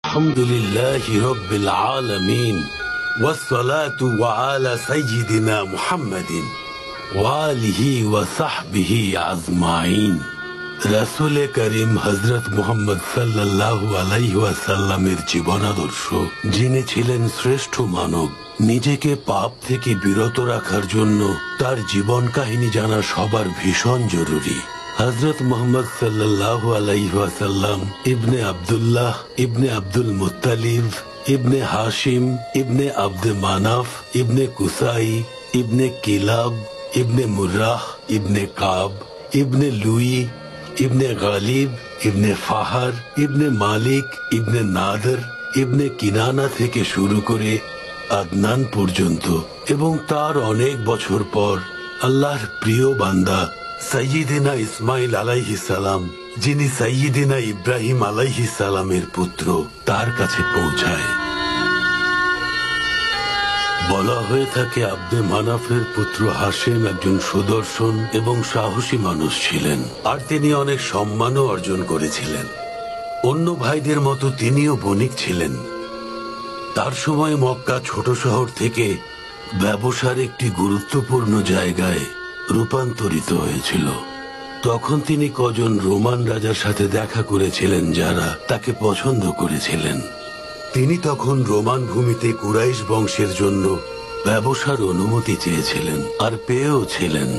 আলহামদুলিল্লাহি রাব্বিল আলামিন ওয়াসসালাতু আলা সাইয়্যিদিনা মুহাম্মাদিন ওয়া আলিহি ওয়া সাহবিহি আজমাইন। রাসূল করিম হযরত মুহাম্মদ সাল্লাল্লাহু আলাইহি ওয়াসাল্লামের জীবন আদর্শ, যিনি ছিলেন শ্রেষ্ঠ মানব। নিজেকে পাপ থেকে বিরত রাখার জন্য তার জীবন কাহিনী জানা সবার ভীষণ জরুরি। হযরত মুহাম্মদ সাল্লাল্লাহু আলাইহি ওয়াসাল্লাম ইবনে আব্দুল্লাহ ইবনে আব্দুল মুত্তালিব ইবনে হাশিম ইবনে আব্দে মানাফ ইবনে কুসাই ইবনে কিলাব ইবনে মুরাহ ইবনে কাব ইবনে লুই ইবনে গালিব ইবনে ফাহার ইবনে মালিক ইবনে নাদর ইবনে কিনানা থেকে শুরু করে আদনান পর্যন্ত, এবং তার অনেক বছর পর আল্লাহর প্রিয় বান্দা সাইয়্যিদিনা ইসমাইল আলাইহিস সালাম, যিনি সাইয়্যিদিনা ইব্রাহিম আলাইহিস সালামের পুত্র, তার কাছে পৌঁছায়। বলা হয়ে থাকে আব্দে মানাফের পুত্র হাশেম একজন সুদর্শন এবং সাহসী মানুষ ছিলেন, আর তিনি অনেক সম্মানও অর্জন করেছিলেন। অন্য ভাইদের মতো তিনিও বণিক ছিলেন। তার সময় মক্কা ছোট শহর থেকে ব্যবসার একটি গুরুত্বপূর্ণ জায়গায় রূপান্তরিত হয়েছিল। তখন তিনি কজন রোমান রাজার সাথে দেখা করেছিলেন, যারা তাকে পছন্দ করেছিলেন। তিনি তখন রোমান ভূমিতে কুরাইশ বংশের জন্য ব্যবসার অনুমতি চেয়েছিলেন, আর পেয়েও ছিলেন।